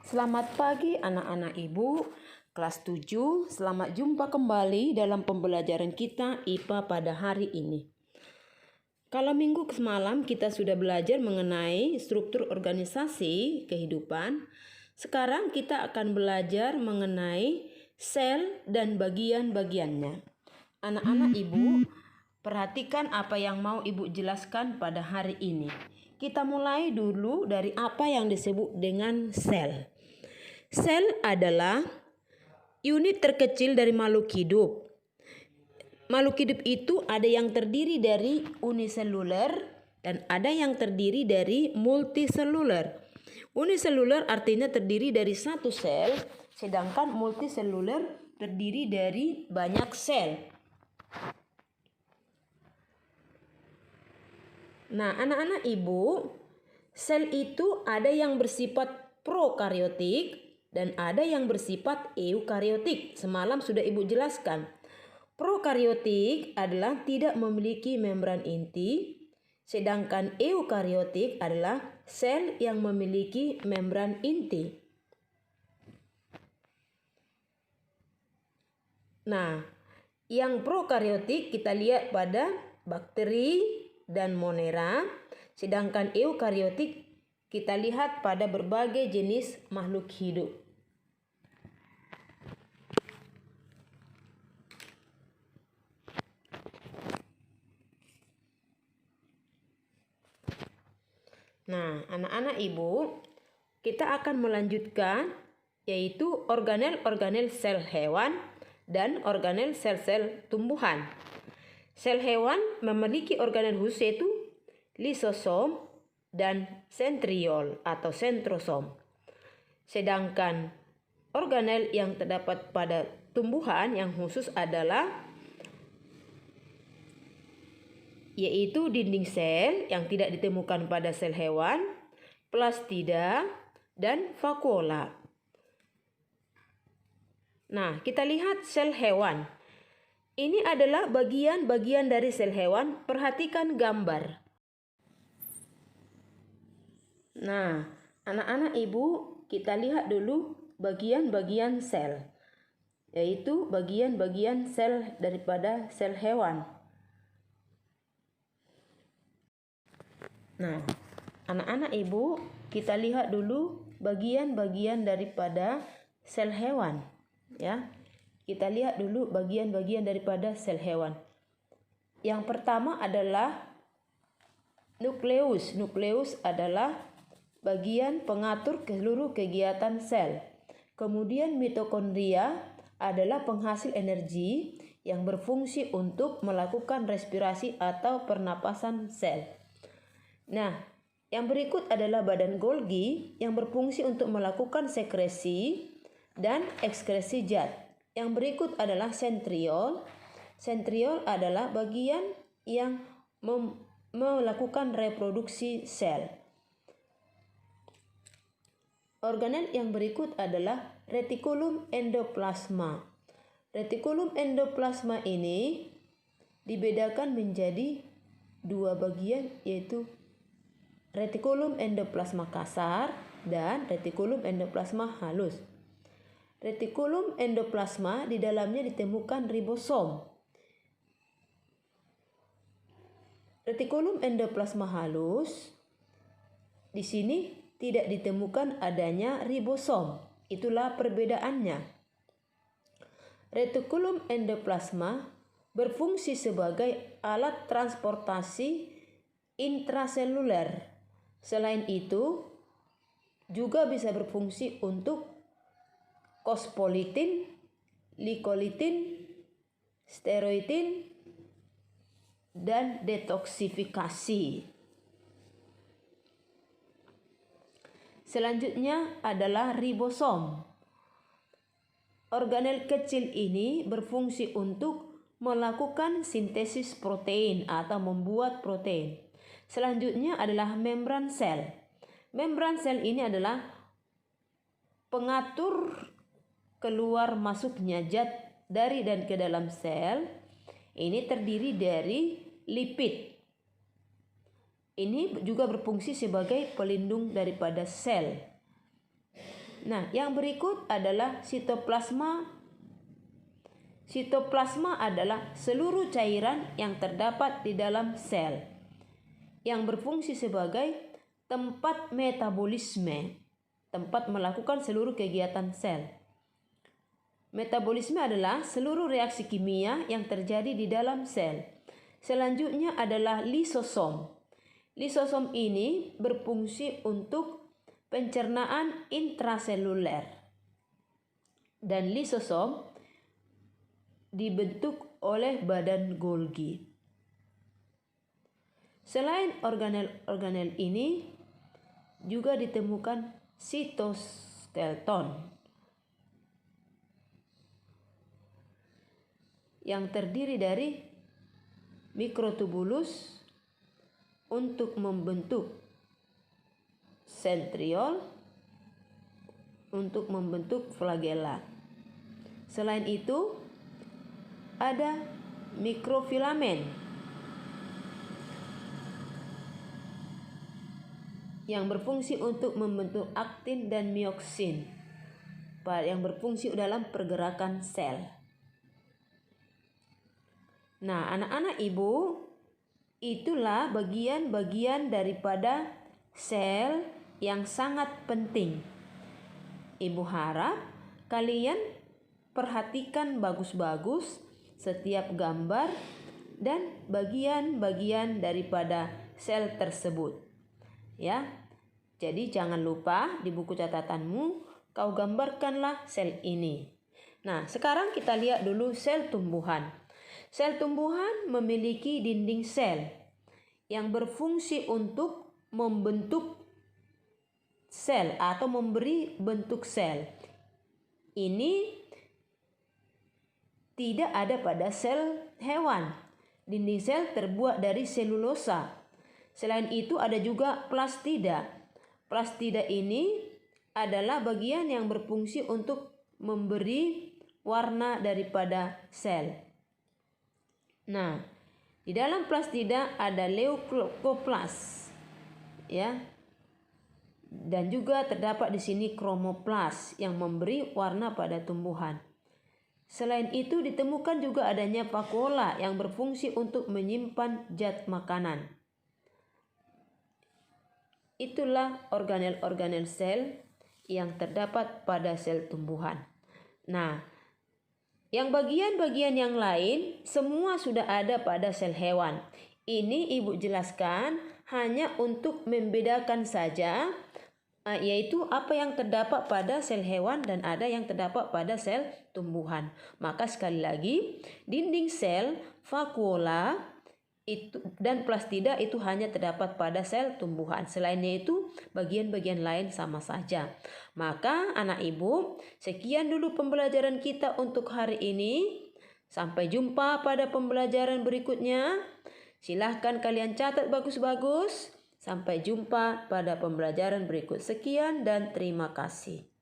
Selamat pagi anak-anak ibu, kelas 7. Selamat jumpa kembali dalam pembelajaran kita IPA pada hari ini. Kalau minggu semalam kita sudah belajar mengenai struktur organisasi kehidupan, sekarang kita akan belajar mengenai sel dan bagian-bagiannya. Anak-anak ibu, perhatikan apa yang mau ibu jelaskan pada hari ini. Kita mulai dulu dari apa yang disebut dengan sel. Sel adalah unit terkecil dari makhluk hidup. Makhluk hidup itu ada yang terdiri dari uniseluler dan ada yang terdiri dari multiseluler. Uniseluler artinya terdiri dari satu sel, sedangkan multiseluler terdiri dari banyak sel. Nah, anak-anak ibu, sel itu ada yang bersifat prokariotik dan ada yang bersifat eukariotik. Semalam sudah ibu jelaskan. Prokariotik adalah tidak memiliki membran inti, sedangkan eukariotik adalah sel yang memiliki membran inti. Nah, yang prokariotik kita lihat pada bakteri dan monera, sedangkan eukariotik kita lihat pada berbagai jenis makhluk hidup. Nah, anak-anak ibu, kita akan melanjutkan yaitu organel-organel sel hewan dan organel sel-sel tumbuhan. Sel hewan memiliki organel khusus yaitu lisosom dan sentriol atau sentrosom. Sedangkan organel yang terdapat pada tumbuhan yang khusus adalah yaitu dinding sel yang tidak ditemukan pada sel hewan, plastida, dan vakuola. Nah, kita lihat sel hewan. Ini adalah bagian-bagian dari sel hewan. Perhatikan gambar. Nah, anak-anak ibu, kita lihat dulu bagian-bagian sel, yaitu bagian-bagian sel daripada sel hewan. Nah, anak-anak ibu, kita lihat dulu bagian-bagian daripada sel hewan, ya. Kita lihat dulu bagian-bagian daripada sel hewan. Yang pertama adalah nukleus. Nukleus adalah bagian pengatur seluruh kegiatan sel. Kemudian mitokondria adalah penghasil energi yang berfungsi untuk melakukan respirasi atau pernapasan sel. Nah, yang berikut adalah badan Golgi yang berfungsi untuk melakukan sekresi dan ekskresi zat. Yang berikut adalah sentriol. Sentriol adalah bagian yang melakukan reproduksi sel. Organel yang berikut adalah retikulum endoplasma. Retikulum endoplasma ini dibedakan menjadi dua bagian, yaitu retikulum endoplasma kasar dan retikulum endoplasma halus. Retikulum endoplasma di dalamnya ditemukan ribosom. Retikulum endoplasma halus di sini tidak ditemukan adanya ribosom. Itulah perbedaannya. Retikulum endoplasma berfungsi sebagai alat transportasi intraseluler. Selain itu, juga bisa berfungsi untuk fosfolitin, glikolitin, steroidin, dan detoksifikasi. Selanjutnya adalah ribosom. Organel kecil ini berfungsi untuk melakukan sintesis protein atau membuat protein. Selanjutnya adalah membran sel. Membran sel ini adalah pengatur keluar masuknya zat dari dan ke dalam sel. Ini terdiri dari lipid. Ini juga berfungsi sebagai pelindung daripada sel. Nah, yang berikut adalah sitoplasma. Sitoplasma adalah seluruh cairan yang terdapat di dalam sel yang berfungsi sebagai tempat metabolisme, tempat melakukan seluruh kegiatan sel. Metabolisme adalah seluruh reaksi kimia yang terjadi di dalam sel. Selanjutnya adalah lisosom. Lisosom ini berfungsi untuk pencernaan intraseluler. Dan lisosom dibentuk oleh badan Golgi. Selain organel-organel ini juga ditemukan sitoskeleton yang terdiri dari mikrotubulus untuk membentuk sentriol untuk membentuk flagella. Selain itu ada mikrofilamen yang berfungsi untuk membentuk aktin dan mioksin yang berfungsi dalam pergerakan sel. Nah, anak-anak ibu, itulah bagian-bagian daripada sel yang sangat penting. Ibu harap kalian perhatikan bagus-bagus setiap gambar dan bagian-bagian daripada sel tersebut. Ya. Jadi jangan lupa di buku catatanmu kau gambarkanlah sel ini. Nah, sekarang kita lihat dulu sel tumbuhan. Sel tumbuhan memiliki dinding sel yang berfungsi untuk membentuk sel atau memberi bentuk sel. Ini tidak ada pada sel hewan. Dinding sel terbuat dari selulosa. Selain itu ada juga plastida. Plastida ini adalah bagian yang berfungsi untuk memberi warna daripada sel. Nah, di dalam plastida ada leukoplast, ya. Dan juga terdapat di sini kromoplas yang memberi warna pada tumbuhan. Selain itu ditemukan juga adanya vakuola yang berfungsi untuk menyimpan zat makanan. Itulah organel-organel sel yang terdapat pada sel tumbuhan. Nah, yang bagian-bagian yang lain semua sudah ada pada sel hewan. Ini ibu jelaskan hanya untuk membedakan saja, yaitu apa yang terdapat pada sel hewan dan ada yang terdapat pada sel tumbuhan. Maka sekali lagi, dinding sel, vakuola itu dan plastida itu hanya terdapat pada sel tumbuhan. Selainnya itu bagian-bagian lain sama saja. Maka anak ibu, sekian dulu pembelajaran kita untuk hari ini. Sampai jumpa pada pembelajaran berikutnya. Silahkan kalian catat bagus-bagus. Sampai jumpa pada pembelajaran berikut. Sekian dan terima kasih.